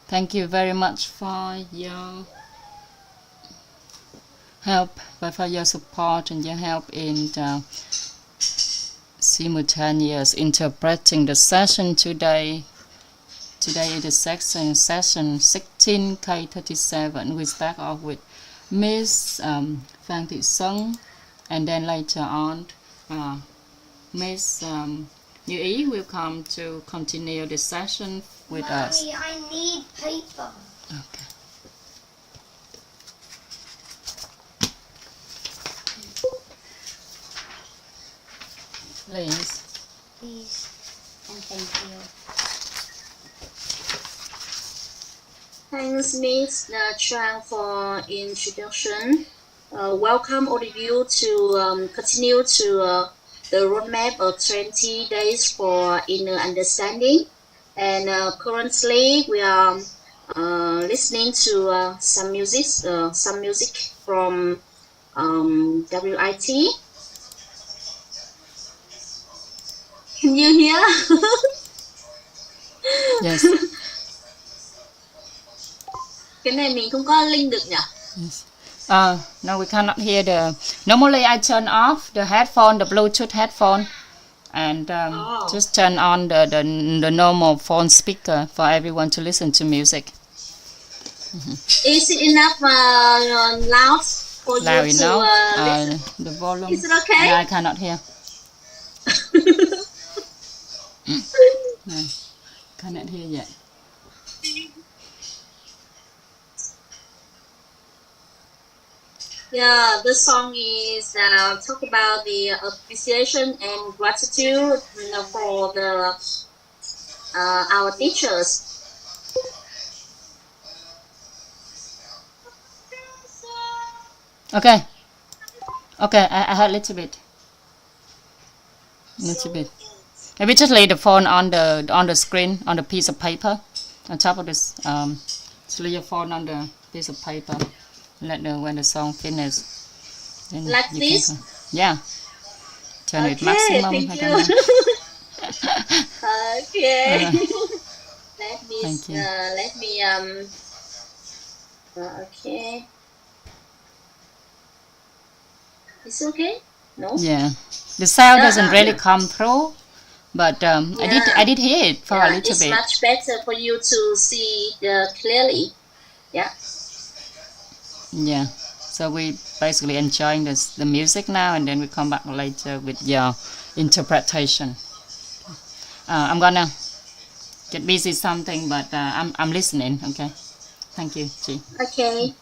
Thank you very much for your help, for your support and your help in simultaneous interpreting the session today. Today is the session 16 K37. We start off with Miss Phan Thị Xuân, and then later on Miss Như Ý will come to continue the session with us. Mommy, I need paper. Okay. Please. Please, and thank you. Thanks, Miss Chang, for introduction. Welcome all of you to continue to the roadmap of 20 days for inner understanding. And currently, we are listening to some music from WIT. Can you hear? Yes. Cái này mình không có link được nhỉ? Yes. No, we cannot hear the. Normally, I turn off the headphone, the Bluetooth headphone, and just turn on the normal phone speaker for everyone to listen to music. Is it enough loud for Loud you to enough. listen? The volume. Is it okay? No, I cannot hear. No, cannot hear yet. Yeah, the song is talk about the appreciation and gratitude for the our teachers. Okay. Okay, I heard a little bit. Maybe just lay the phone on the screen, on the piece of paper, on top of this. Just lay your phone on the piece of paper. Let know when the song finishes. Then Like you this? Can, yeah. Turn it Okay, maximum. thank I you. don't know. Okay. Thank you. Let me okay. It's okay? No? Yeah. The sound doesn't really come through, but I did hear it for a little it's bit. much better for you to see clearly. Yeah. Yeah. So we basically enjoying the music now, and then we come back later with your interpretation. I'm gonna get busy something, but I'm listening. Okay. Thank you, Chi. Okay.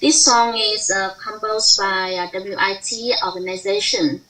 This song is composed by WIT organization.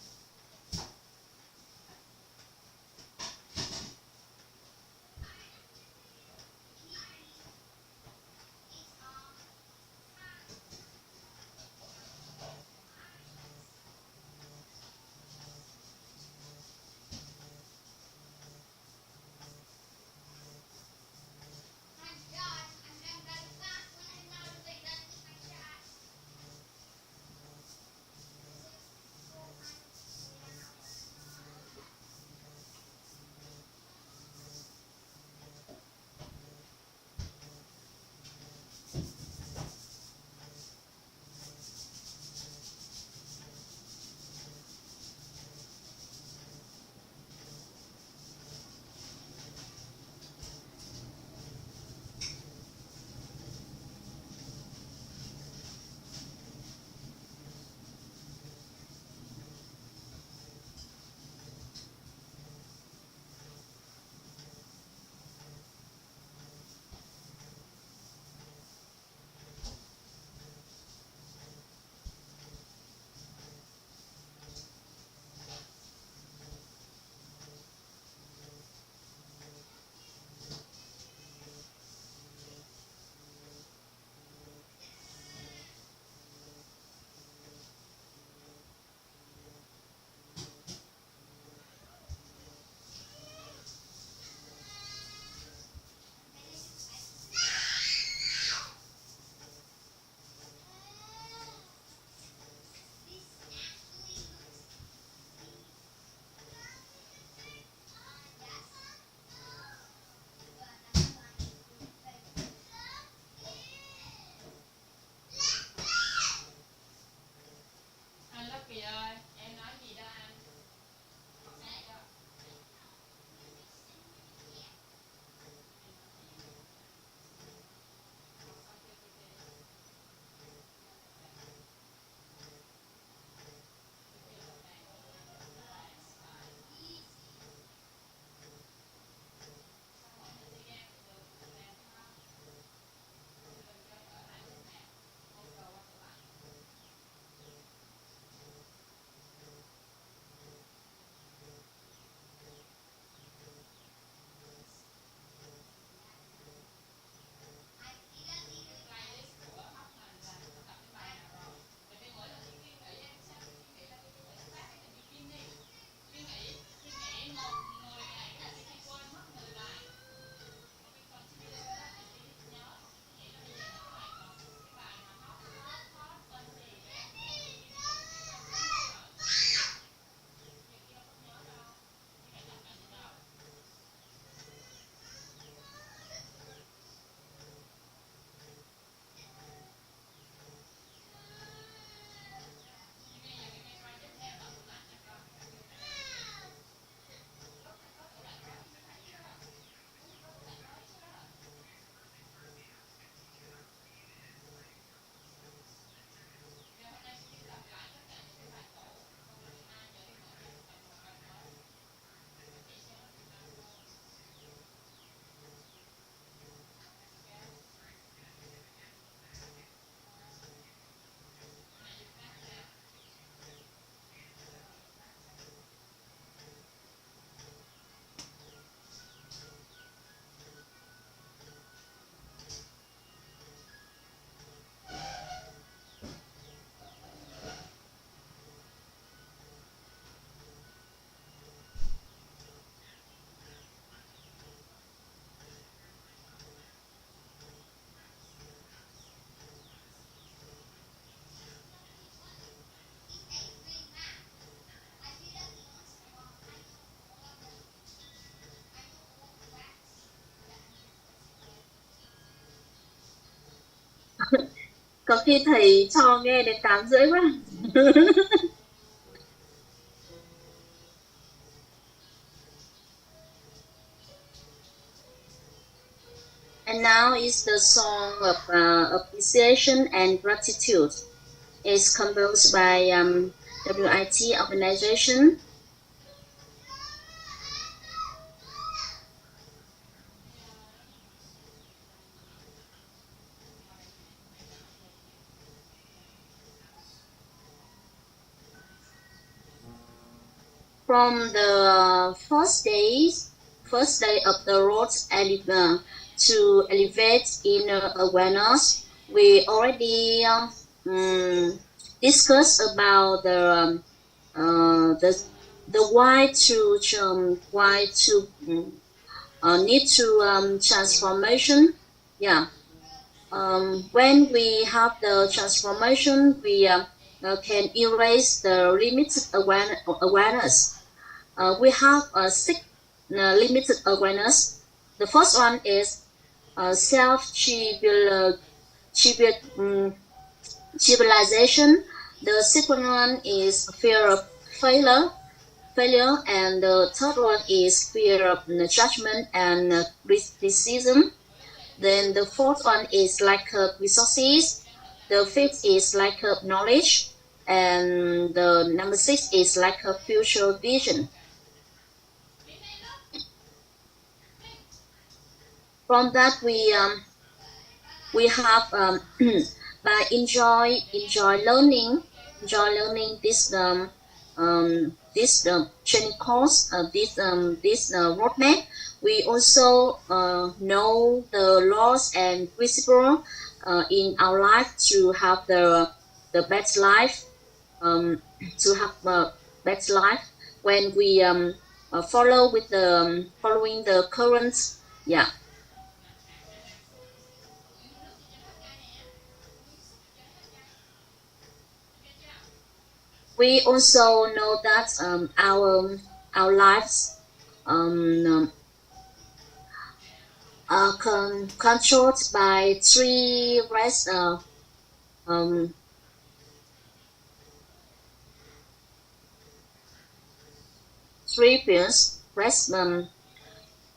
Có khi thầy cho nghe đến 8:30 quá. And now is the song of appreciation and gratitude. It's composed by WIT organization. From the first day of the road to elevate inner awareness, we already discussed about the why to need to transformation. Yeah. When we have the transformation, we can erase the limited awareness. We have six limited awareness. The first one is civilization. The second one is fear of failure, and the third one is fear of judgment and criticism. Then the fourth one is lack of resources. The fifth is lack of knowledge, and the number 6 is lack of future vision. From that, we have by enjoy learning this training course, this roadmap. We also know the laws and principle in our life to have the best life, to have a best life when we follow with the following the current. Yeah. We also know that our lives are controlled by three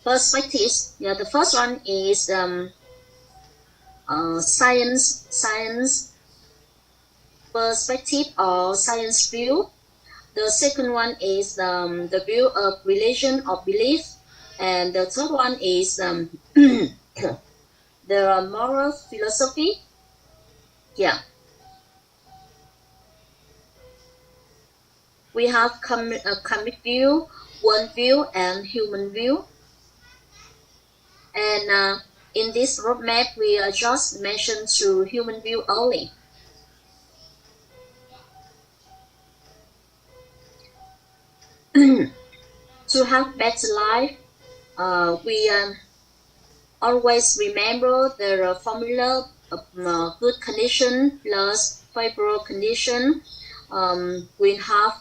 perspectives. Yeah, the first one is science perspective or science view. The second one is the view of religion or belief, and the third one is the moral philosophy. Yeah, we have comic view, world view, and human view. And in this roadmap, we just mentioned to human view only. To have better life, we always remember the formula of good condition plus favorable condition will have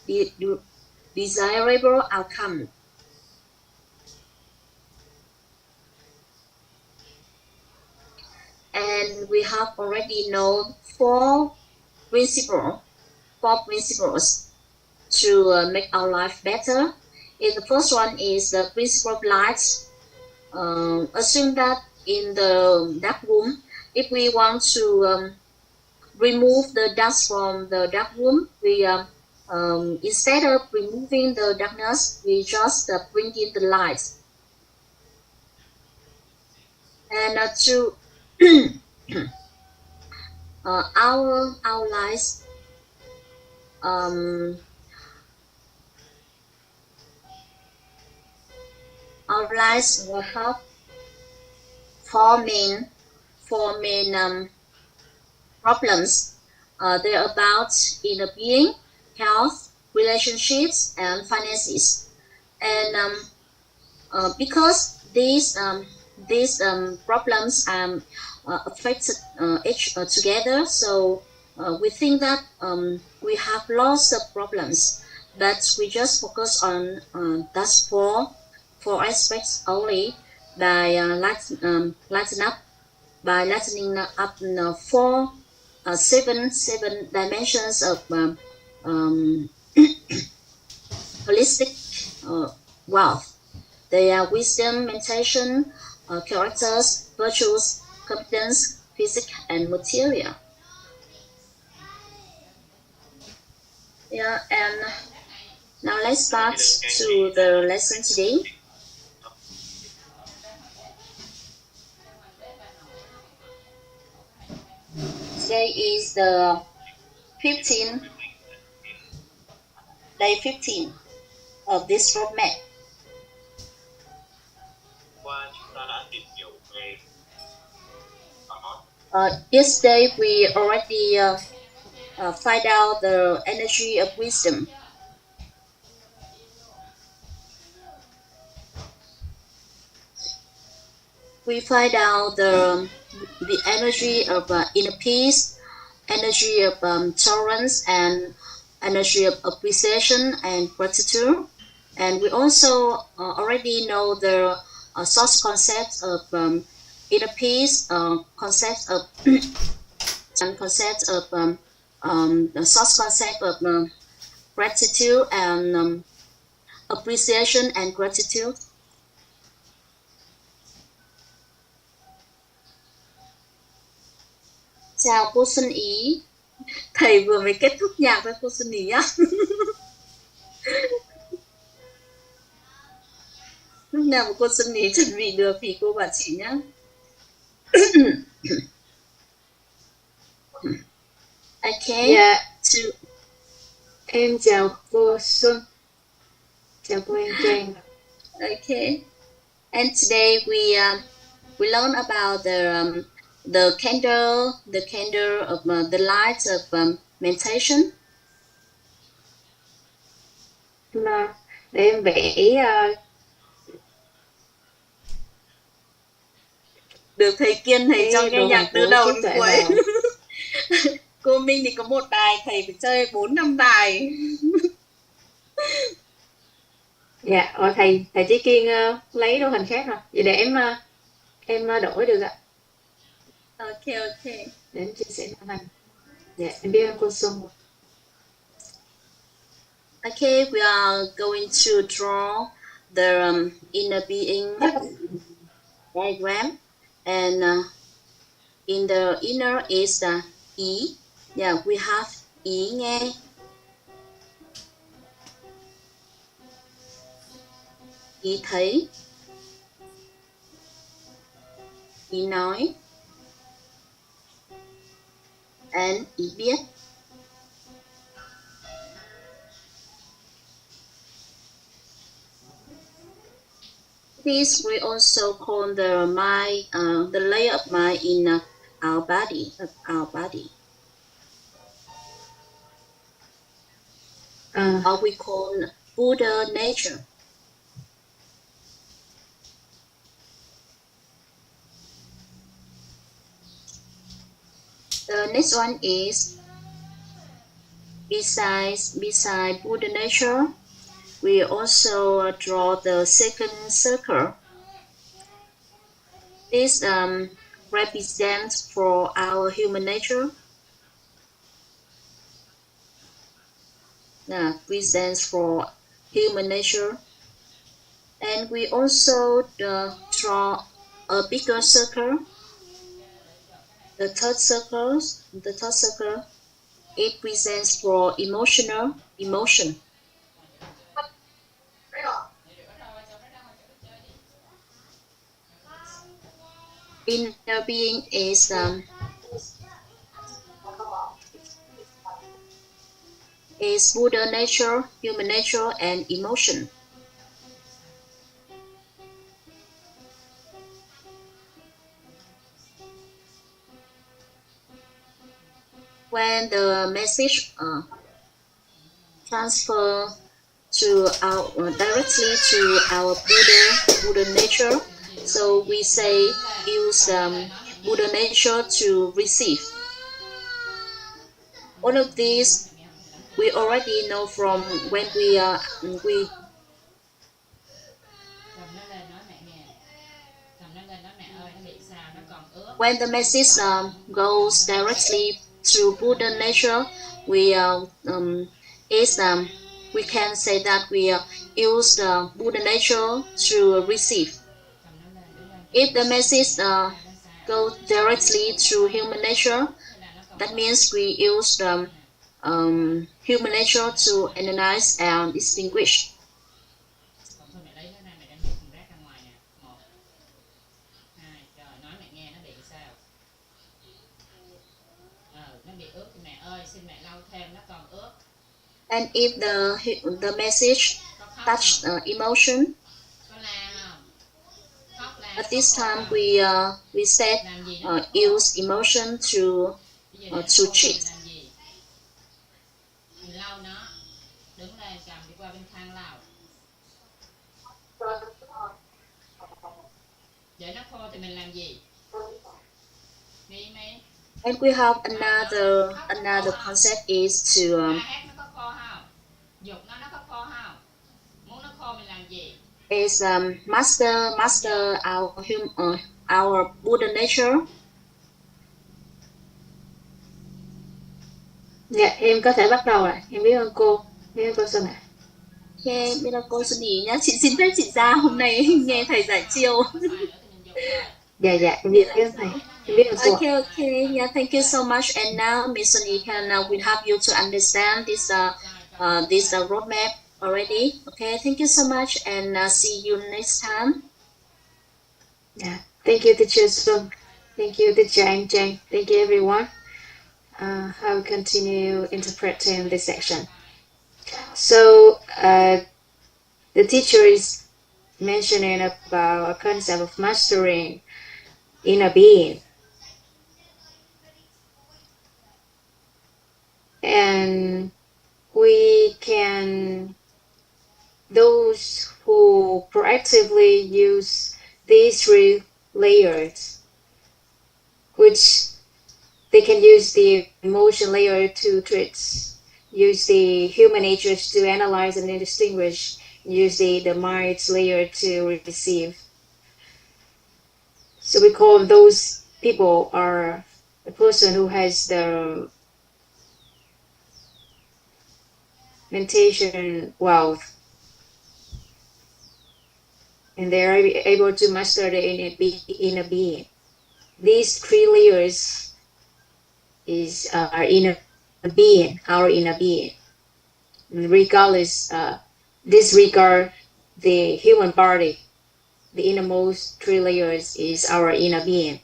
the desirable outcome. And we have already known four principles to make our life better. And the first one is the principle of light. Assume that in the dark room, if we want to remove the dust from the dark room, we instead of removing the darkness, we just bring in the light. And to our lives, our lives will have four main problems. They're about inner being, health, relationships, and finances. And because these problems affected each together, so we think that we have lots of problems, but we just focus on those four aspects only by lightening up seven dimensions of holistic wealth. They are wisdom, meditation, characters, virtues, competence, physics, and material. Yeah, and now let's start to the lesson today. Today is the day 15. of this roadmap. Qua chúng ta đã tìm hiểu về Yesterday we already find out the energy of wisdom. We find out the energy of inner peace, energy of tolerance, and energy of appreciation and gratitude. And we also already know the source concepts of inner peace, concepts of and concepts of the source concept of gratitude and appreciation and gratitude. Chào cô Xuân Ý. Thầy vừa mới kết thúc nhạc với cô Xuân Ý á. Lúc nào mà cô Xuân Ý chuẩn bị được thì cô bảo chị nhá. Okay. Dạ, To, em chào cô Xuân. Chào cô An Trang. okay. And today we learn about the candle of the light of meditation. Mà để em vẽ Được thầy Kiên thầy cho nghe nhạc từ đầu đến cuối. vào. Cô Minh thì có một bài, thầy phải chơi 4-5 bài. Dạ, thầy Chí Kiên lấy đồ hình khác rồi. Vậy để em đổi được ạ. Ok. Để em chia sẻ màn hình. Dạ, em biết ơn cô Xuân. Okay, we are going to draw the inner being diagram, and in the inner is E. Yeah, we have ý nghe. Ý thấy. Ý nói. And ý biết. This we also call the mind, the layer of mind in our body. Or we call Buddha nature. The next one is beside Buddha nature, we also draw the second circle. This represents for our human nature. Presents for human nature. And we also draw a bigger circle. The third circle, it presents for emotion. Inner being is Buddha nature, human nature, and emotion. When the message transfer to our directly to our Buddha nature, so we say use Buddha nature to receive. All of these we already know from when we when the message goes directly to Buddha nature, we can say that we use the Buddha nature to receive. If the message goes directly to human nature, that means we use the human nature to analyze and distinguish. And if the message touch emotion. At this time, we said use emotion to treat. And we have another concept is to master our Buddha nature. Dạ, em có thể bắt đầu ạ. Em biết ơn cô. Biết ơn cô Xuân ạ. Ok, bây giờ cô Xuân Ý nhá. Chị xin phép chị ra hôm nay nghe thầy giải chiêu. Dạ, em biết ơn thầy. Em biết ơn cô. Okay. Yeah, thank you so much. And now Miss Sunny will help you to understand this roadmap already. Okay, thank you so much, and see you next time. Yeah, thank you, Teacher Xuân. Thank you, Teacher Anh Chang. Thank you, everyone. I will continue interpreting this section. So, the teacher is mentioning about a concept of mastering inner being. And those who proactively use these 3 layers, which they can use the emotion layer to treat, use the human nature to analyze and distinguish, use the mind layer to receive. So we call those people are the person who has the meditation wealth, and they are able to master the inner being. These 3 layers is our inner being, regardless, disregard the human body. The innermost 3 layers is our inner being.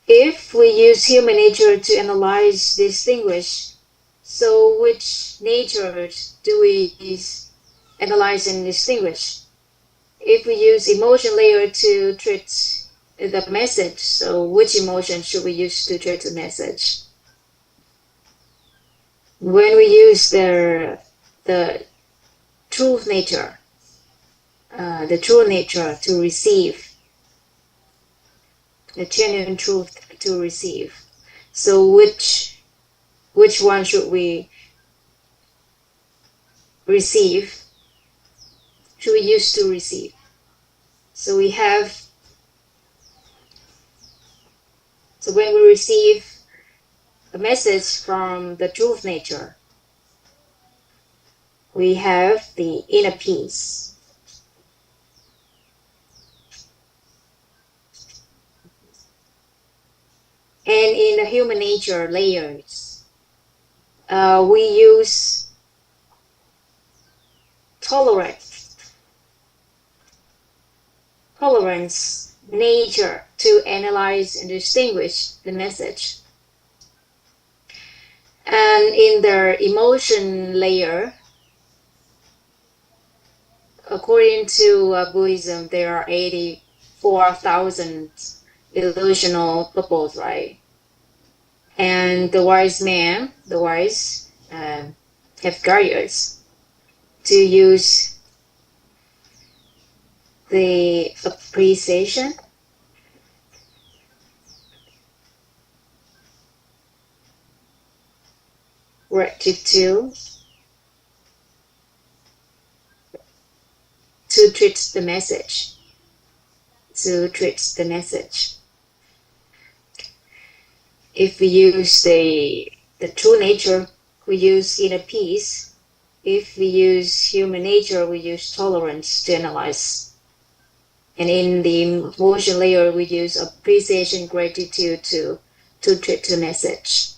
If we use human nature to analyze, distinguish, so which nature do we analyze and distinguish? If we use emotion layer to treat the message, so which emotion should we use to treat the message? When we use the truth nature, the true nature to receive, the genuine truth to receive, so which one should we receive? Should we use to receive? So when we receive a message from the truth nature, we have the inner peace. And in the human nature layers, we use tolerance nature to analyze and distinguish the message. And in the emotion layer, according to Buddhism, there are 84,000 illusional bubbles, right? And the wise have guardians to use the appreciation, gratitude to treat the message. If we use the true nature, we use inner peace. If we use human nature, we use tolerance to analyze. And in the emotion layer, we use appreciation, gratitude to treat the message.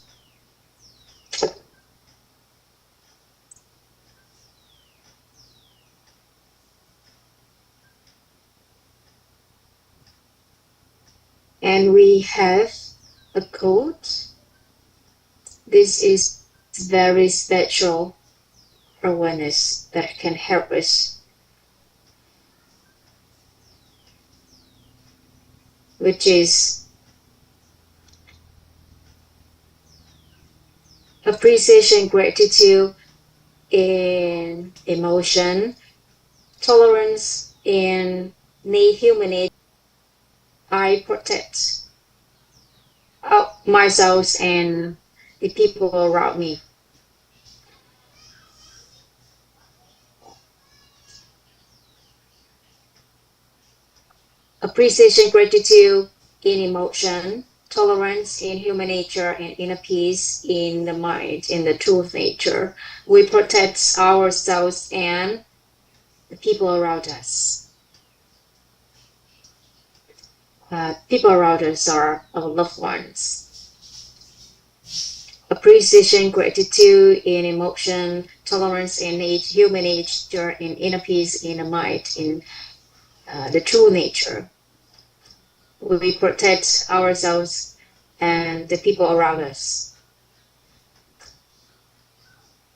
And we have a quote. This is very special awareness that can help us, which is appreciation, gratitude in emotion, tolerance in human nature. I protect myself and the people around me. Appreciation, gratitude in emotion, tolerance in human nature, and inner peace in the mind, in the truth nature. We protect ourselves and the people around us. People around us are our loved ones. Appreciation, gratitude in emotion, tolerance in human nature, and inner peace in the mind, in the true nature. We protect ourselves and the people around us.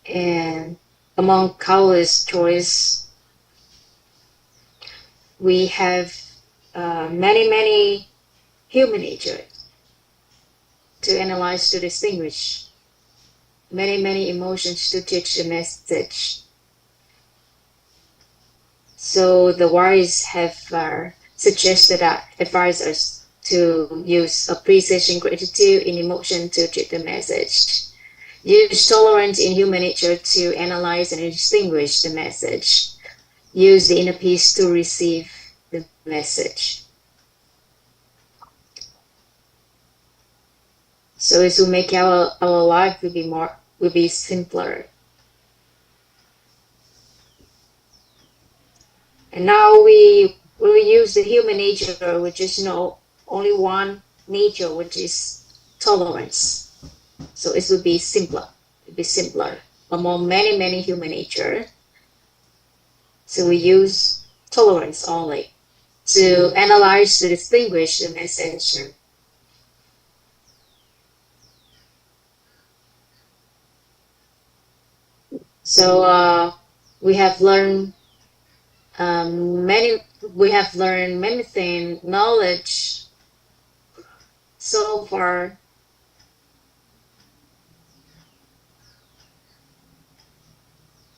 And among countless choices, we have many human nature to analyze, to distinguish, many emotions to teach the message. So the wise have suggested that advise us to use appreciation, gratitude in emotion to treat the message. Use tolerance in human nature to analyze and distinguish the message. Use the inner peace to receive the message. So as to make our life will be simpler. And now we use the human nature, which is only one nature, which is tolerance. So it would be simpler. It would be simpler among many human nature. So we use tolerance only to analyze, to distinguish the message. So we have learned many things, knowledge so far.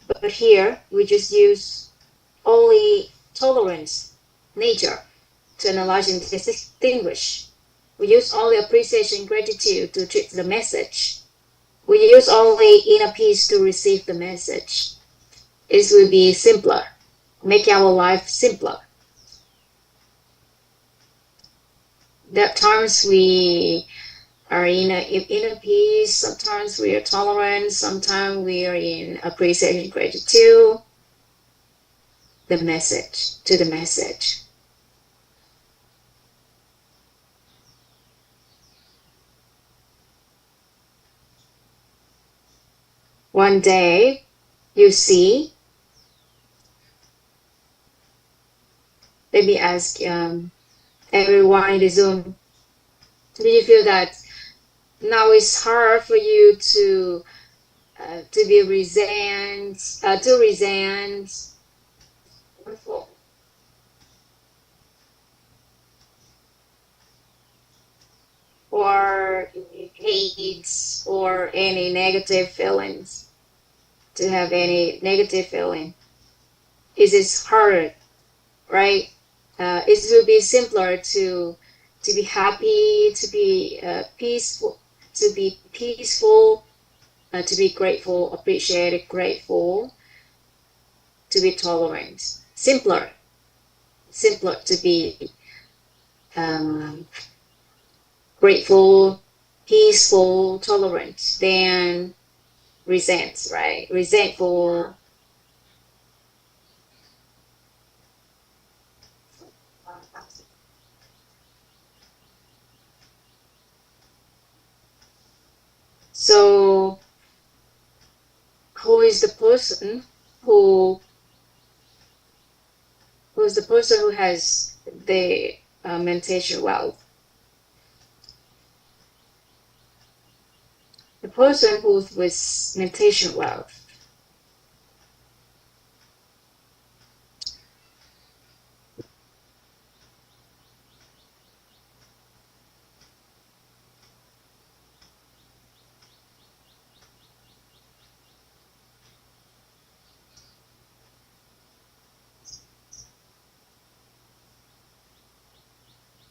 But here we just use only tolerance, nature, to analyze and distinguish. We use only appreciation, gratitude to treat the message. We use only inner peace to receive the message. It will be simpler, make our life simpler. There are times we are in inner peace, sometimes we are tolerant, sometimes we are in appreciation, gratitude, to the message. One day, you see, let me ask everyone in the Zoom, did you feel that now it's hard for you to be resent, or hate or any negative feelings, to have any negative feeling? It is hard, right? It will be simpler to be happy, to be peaceful, to be grateful, appreciated, grateful, to be tolerant. Simpler to be grateful, peaceful, tolerant than resentful. So who is the person who has the mental wealth? The person who with mental wealth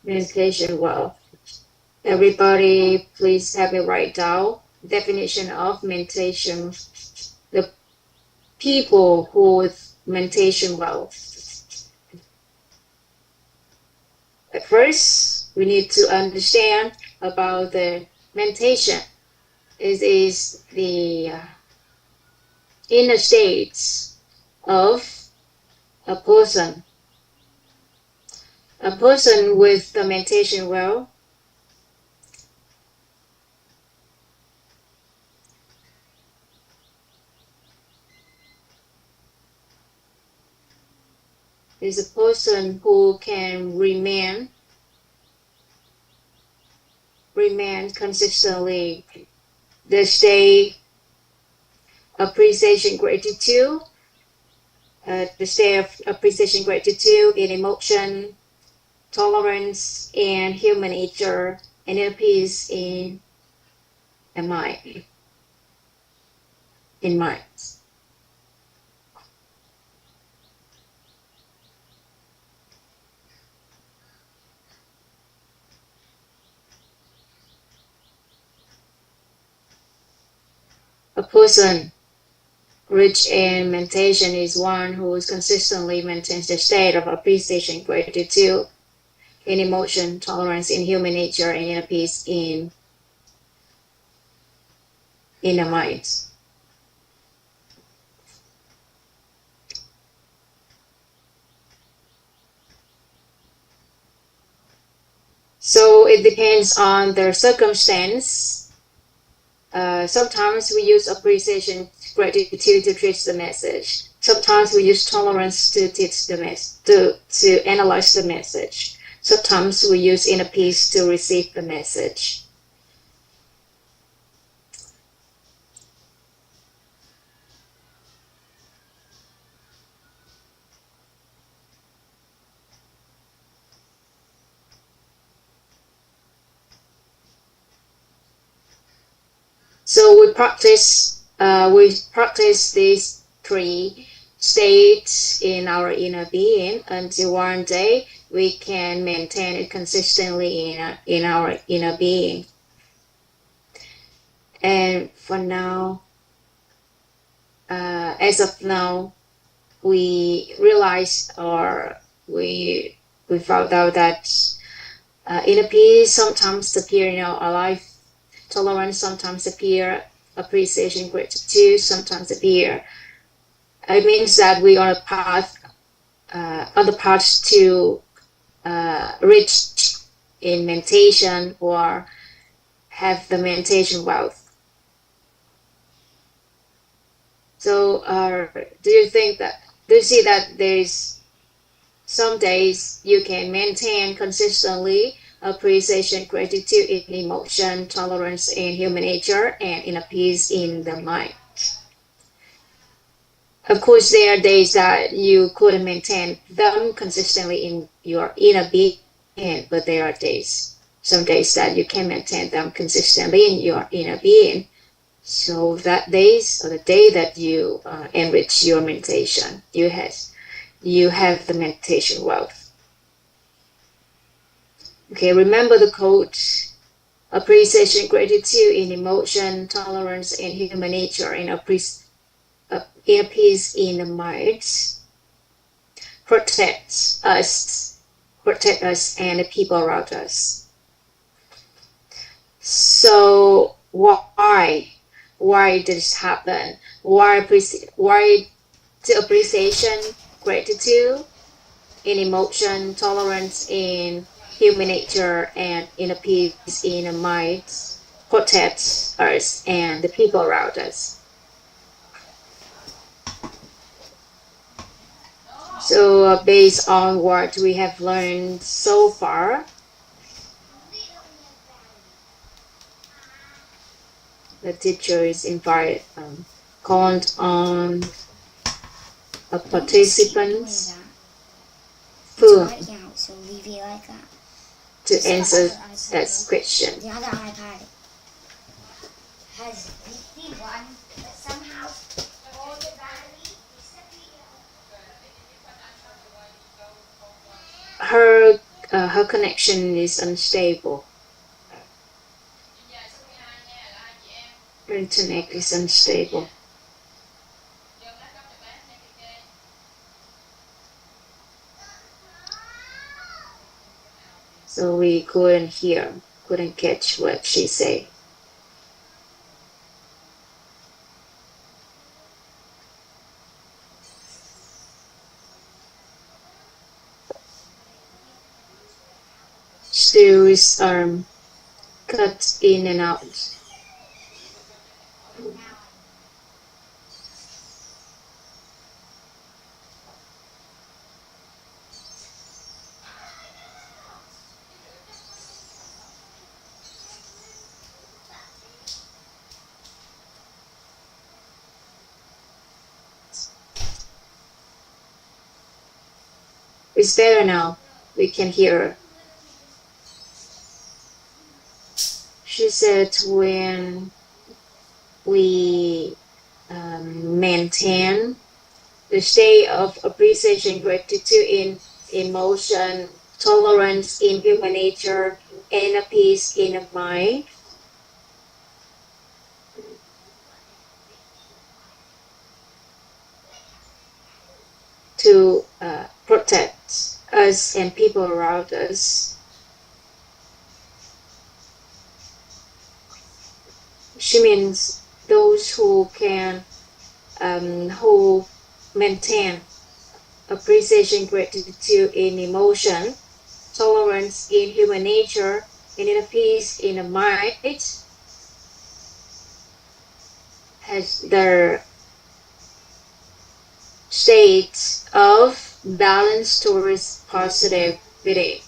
Meditation wealth. Everybody, please have it write down. Definition of meditation. The people who with meditation wealth. At first, we need to understand about the meditation. It is the inner states of a person. A person with the meditation wealth is a person who can remain consistently the state appreciation gratitude, the state of appreciation gratitude in emotion, tolerance, and human nature, and inner peace in mind. A person rich in meditation is one who consistently maintains the state of appreciation, gratitude, in emotion, tolerance in human nature, and inner peace in inner mind. So it depends on their circumstance. Sometimes we use appreciation, gratitude to teach the message. Sometimes we use tolerance to teach the to analyze the message. Sometimes we use inner peace to receive the message. So we practice these three states in our inner being until one day we can maintain it consistently in our inner being. And for now, as of now, we realized or we found out that inner peace sometimes appear in our life. Tolerance sometimes appear, appreciation, gratitude sometimes appear. It means that we are on the path to reach in meditation or have the meditation wealth. So, do you see that there's some days you can maintain consistently appreciation, gratitude in emotion, tolerance in human nature, and inner peace in the mind? Of course, there are days that you couldn't maintain them consistently in your inner being, but there are some days that you can maintain them consistently in your inner being. So that days or the day that you enrich your meditation, you have the meditation wealth. Okay, remember the quote: appreciation, gratitude in emotion, tolerance in human nature, and inner peace in the mind protect us and the people around us. So why did this happen? Why the appreciation, gratitude in emotion, tolerance in human nature, and inner peace in the mind protects us and the people around us? So based on what we have learned so far, the teachers called on participants Try it again, so leave it like that. to answer that question. The other iPad has the one, but somehow all the battery disappeared. Her her connection is unstable. Her internet is unstable. So we couldn't catch what she said. Still his arm cut in and out. It's better now. We can hear her. She said when we maintain the state of appreciation, gratitude in emotion, tolerance in human nature, and a peace in the mind, to protect us and people around us. She means those who can who maintain appreciation, gratitude in emotion, tolerance in human nature, and inner peace in the mind, has their state of balance towards positivity.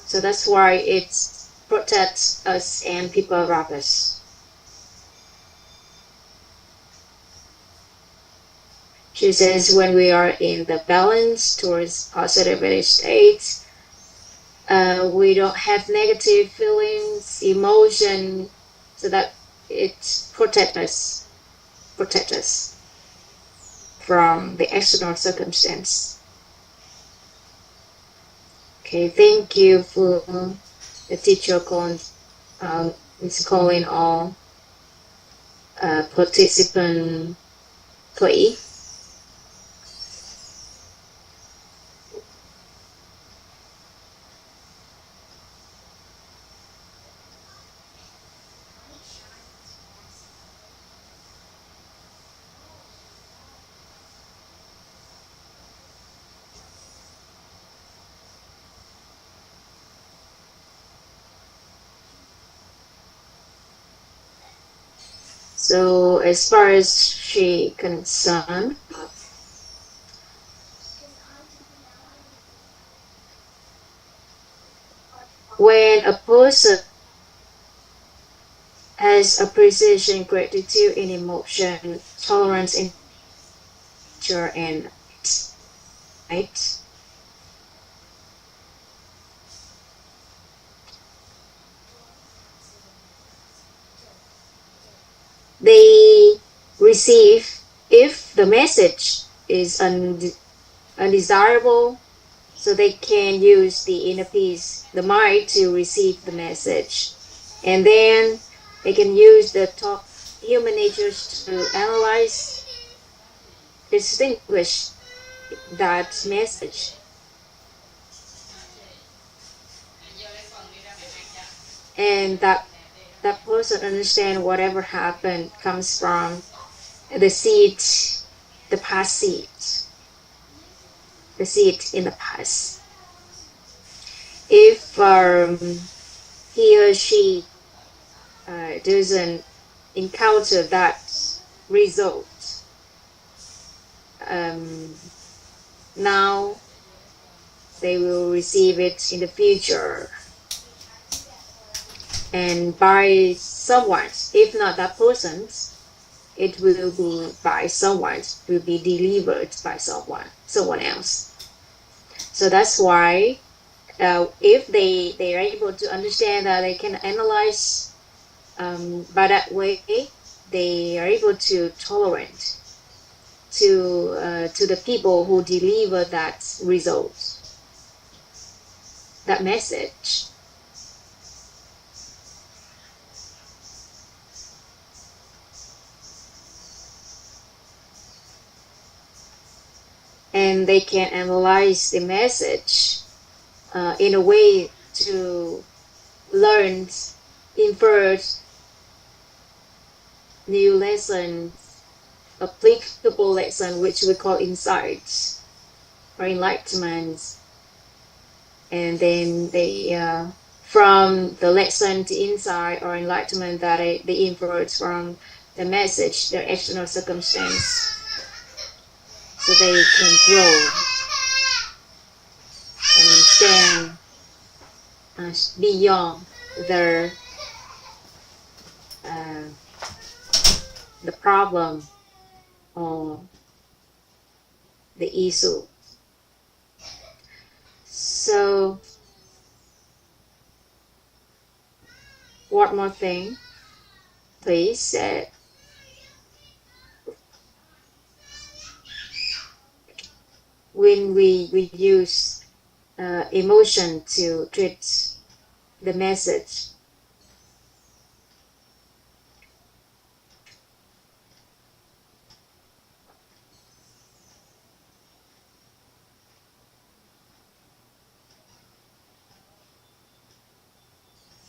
So that's why it protects us and people around us. She says when we are in the balance towards positivity state, we don't have negative feelings, emotion, so that it protects us from the external circumstance. Okay, thank you for the teacher calling all participant Thủy. So as far as she concerned, when a person has appreciation, gratitude in emotion, tolerance in nature, and right, they receive, if the message is undesirable, so they can use the inner peace, the mind, to receive the message. And then they can use the human natures to analyze, distinguish that message. And that person understand whatever happened comes from the seed, the past seed, the seed in the past. If he or she doesn't encounter that result, now they will receive it in the future, and by someone, if not that person, it will be by someone, will be delivered by someone else. So that's why if they are able to understand that they can analyze by that way, they are able to tolerate to the people who deliver that result, that message. And they can analyze the message in a way to learn, infer new lessons, applicable lesson, which we call insights or enlightenment. And then they, from the lesson to insight or enlightenment that they infer from the message, their external circumstance, so they can grow and stand beyond their the problem or the issue. So one more thing, please. When we use emotion to treat the message,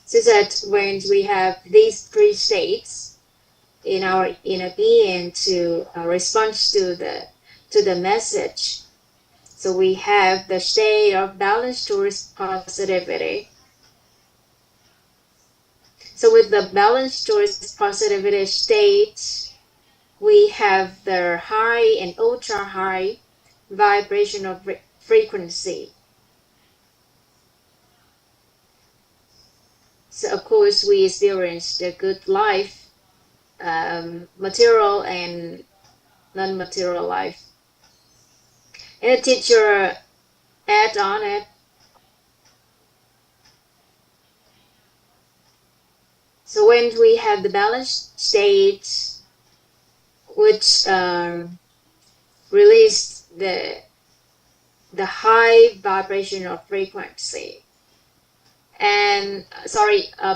so that when we have these three states in our inner being to respond to the message, so we have the state of balance towards positivity. So with the balance towards positivity state, we have the high and ultra high vibrational frequency. So of course we experience the good life, material and non-material life. And the teacher add on it. So when we have the balanced state, which release the high vibrational frequency, and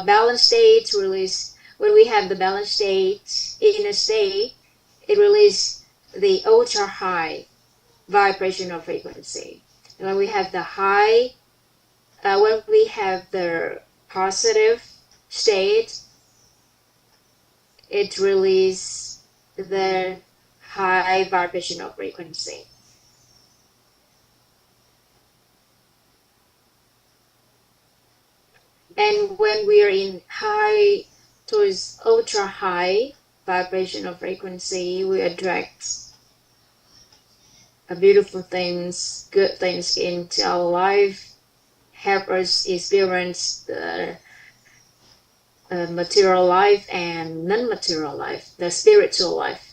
balanced state release, when we have the balanced state in a state, it release the ultra high vibrational frequency. And when we have the high, when we have the positive state, it releases the high vibrational frequency. And when we are in high towards ultra high vibrational frequency, we attract beautiful things, good things into our life, help us experience the material life and non-material life, the spiritual life.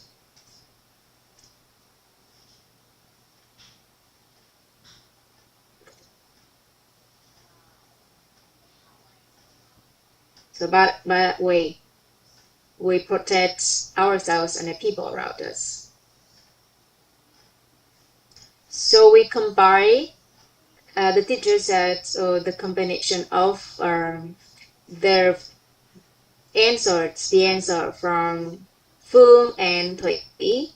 So by that way, we protect ourselves and the people around us. So we combine, the teacher said, so the combination of their answers, the answer from Phương and Thủy,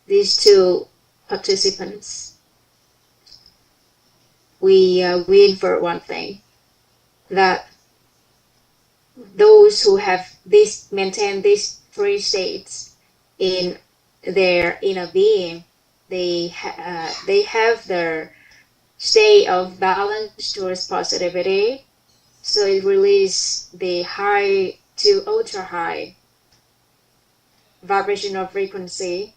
these two participants, we infer one thing, that those who have maintain these three states in their inner being, they have their state of balance towards positivity. So it releases the high to ultra high vibrational frequency.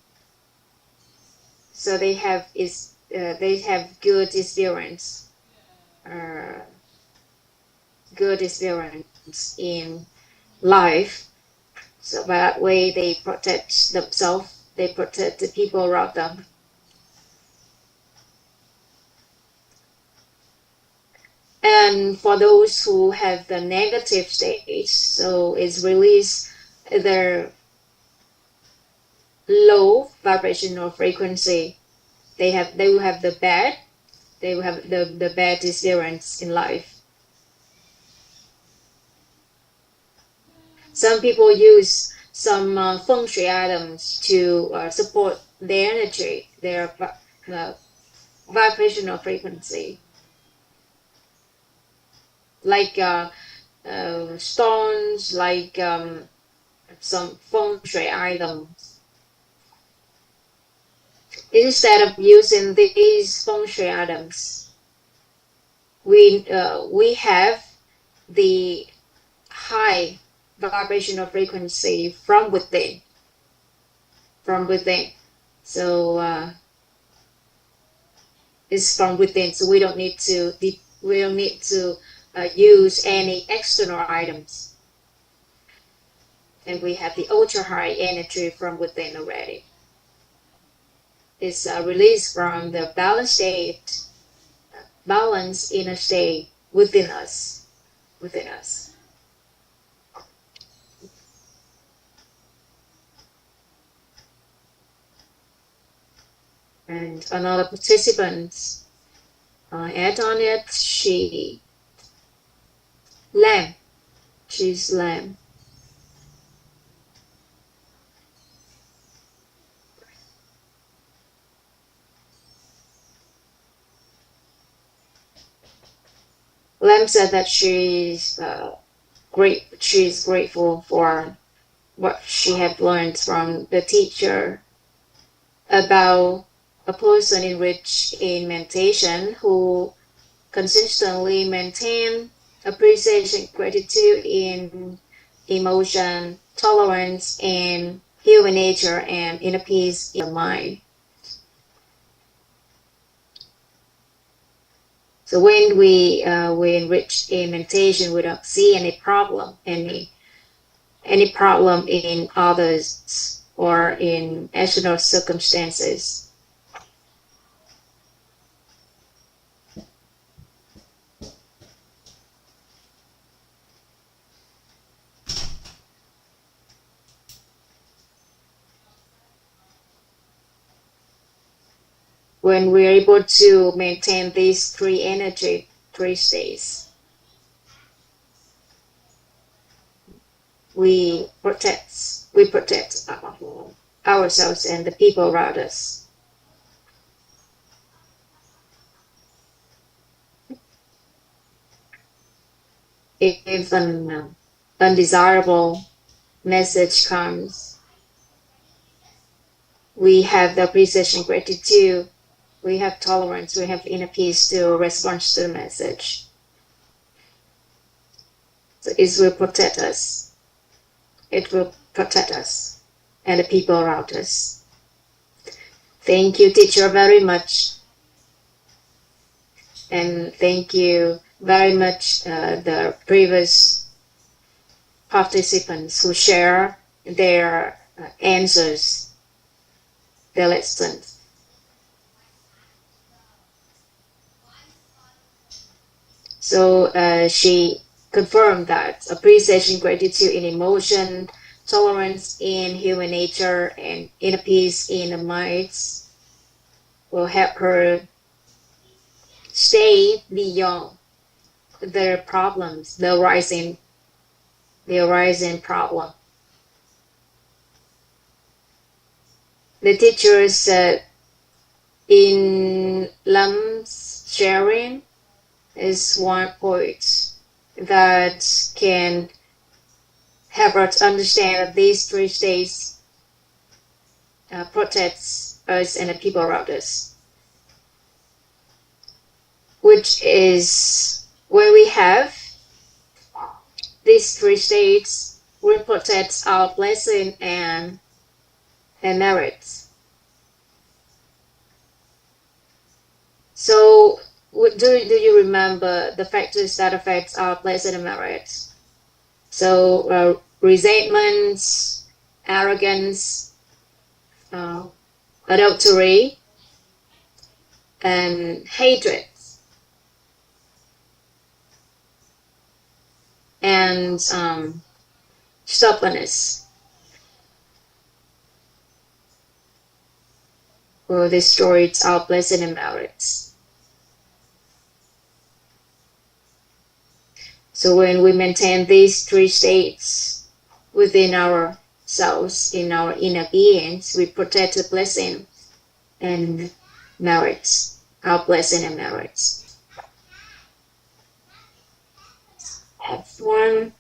So they have good experience, in life. So by that way, they protect themselves, they protect the people around them. And for those who have the negative stage, so it's release their low vibrational frequency, they will have the bad experience in life. Some people use some feng shui items to support their energy, their vibrational frequency, like stones, like some feng shui items. Instead of using these feng shui items, we have the high vibrational frequency from within. So it's from within. So we don't need to use any external items, and we have the ultra high energy from within already. It's released from the balanced inner state within us. And another participant add on it, she's lamb. Lam said that she's grateful for what she had learned from the teacher about a person enriched in meditation who consistently maintain appreciation, gratitude in emotion, tolerance, and human nature, and inner peace in the mind. So when we enrich in meditation, we don't see any problem in others or in external circumstances. When we're able to maintain these three states, we protect ourselves and the people around us. If an undesirable message comes, we have the appreciation, gratitude, we have tolerance, we have inner peace to respond to the message. So it will protect us. It will protect us and the people around us. Thank you, teacher, very much. And thank you very much the previous participants who share their answers, their lessons. So she confirmed that appreciation, gratitude in emotion, tolerance in human nature, and inner peace in the minds will help her stay beyond their problems, the arising problem. The teacher said in Lam's sharing is one point that can help us understand that these three states protects us and the people around us, which is when we have these three states, we protect our blessing and merits. So do you remember the factors that affect our blessing and merits? So resentments, arrogance, adultery, and hatred, and stubbornness. will destroy our blessing and merits. So when we maintain these three states within ourselves, in our inner beings, we protect the blessing and merits, our blessing and merits. Have one.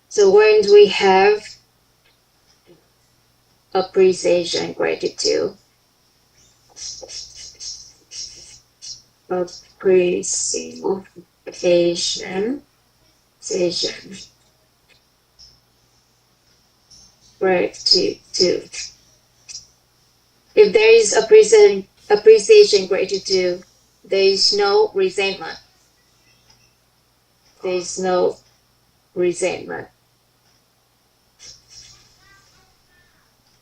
So when we have appreciation, gratitude, appreciation, gratitude. If there is appreciation, gratitude, there is no resentment. There is no resentment.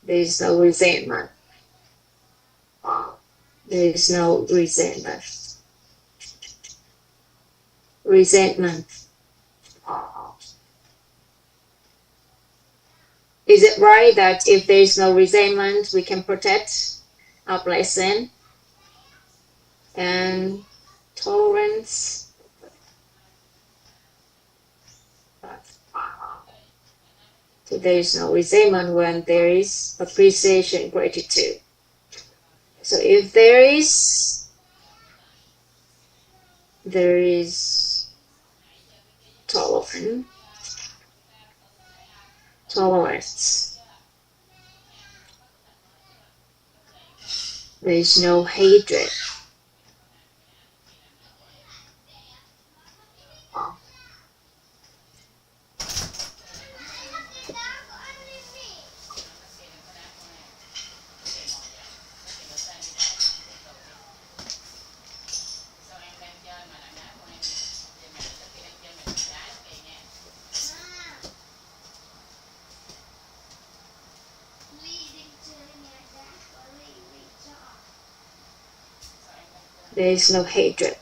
There is no resentment. There is no resentment. Resentment. Is it right that if there is no resentment, we can protect our blessing and tolerance? So there is no resentment when there is appreciation, gratitude. So if there is tolerance. There is no hatred. There is no hatred.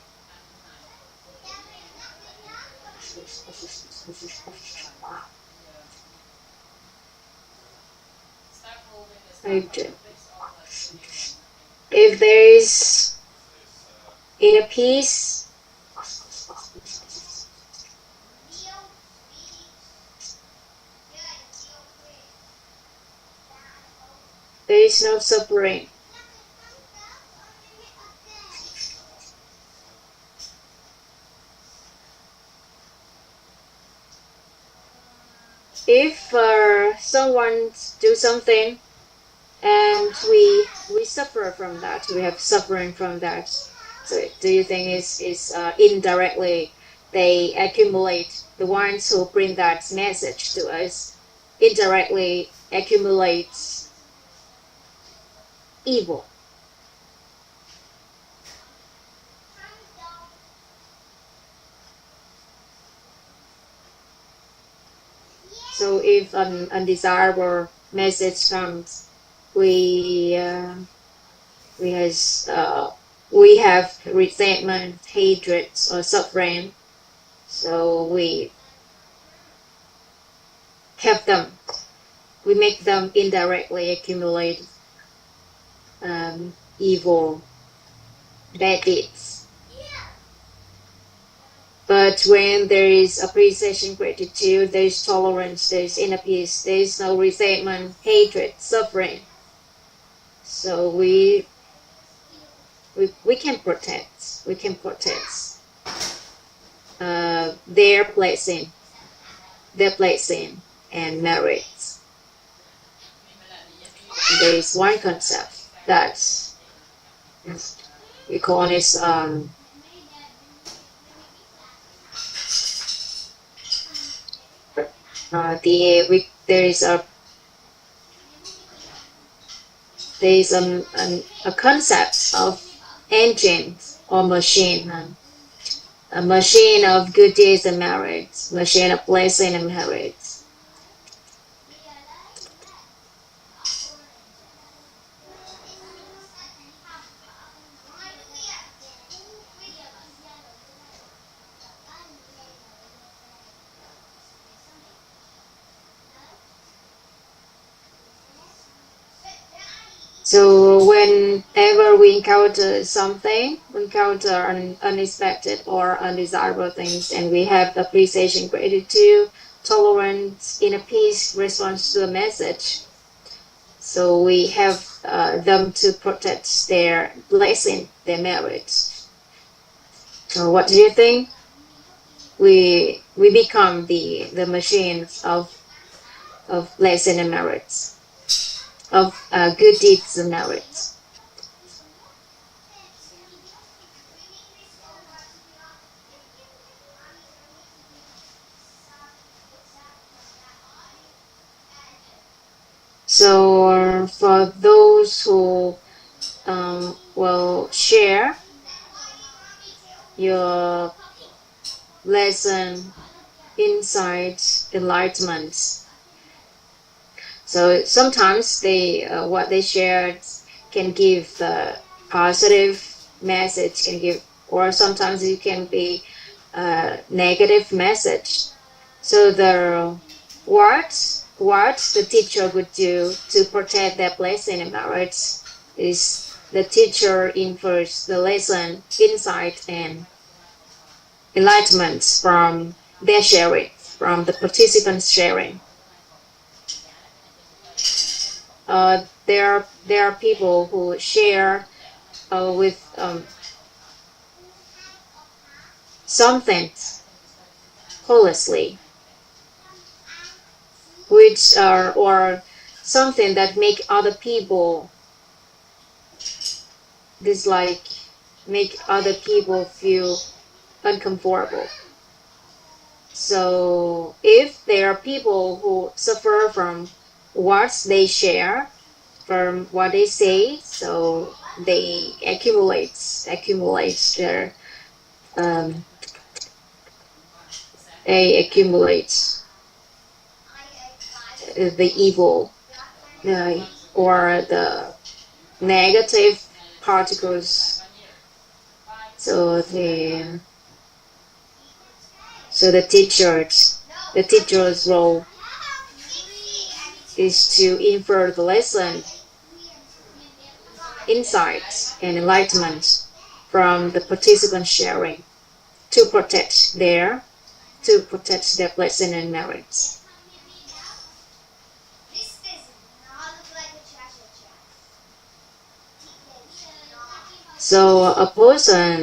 Hatred. If there is inner peace, there is no suffering. If someone do something and we suffer from that, we have suffering from that. So do you think is indirectly they accumulate, the ones who bring that message to us indirectly accumulate evil? So if an undesirable message comes, we have resentment, hatred, or suffering. So we have them. We make them indirectly accumulate evil, bad deeds. But when there is appreciation, gratitude, there is tolerance, there is inner peace, there is no resentment, hatred, suffering. So we can protect. We can protect their blessing and merits. There is one concept that we call it there is a concept of engine or machine. a machine of good deeds and merits, machine of blessing and merits. So whenever we encounter something, we encounter unexpected or undesirable things, and we have appreciation, gratitude, tolerance, inner peace, response to the message. So we have them to protect their blessing, their merit. So what do you think? We become the machines of blessing and merits, of good deeds and merits. So for those who will share your lesson, insight, enlightenment. So sometimes what they shared can give the positive message, can give, or sometimes it can be a negative message. So what the teacher would do to protect their blessing and merits is the teacher infers the lesson, insight, and enlightenment from their sharing, from the participants sharing. There are people who share with something holistically, which are or something that make other people dislike, make other people feel uncomfortable. So if there are people who suffer from what they share, from what they say, so they accumulate their they accumulate the evil or the negative particles. So the teacher's role is to infer the lesson, insight, and enlightenment from the participant sharing to protect their blessing and merits. So a person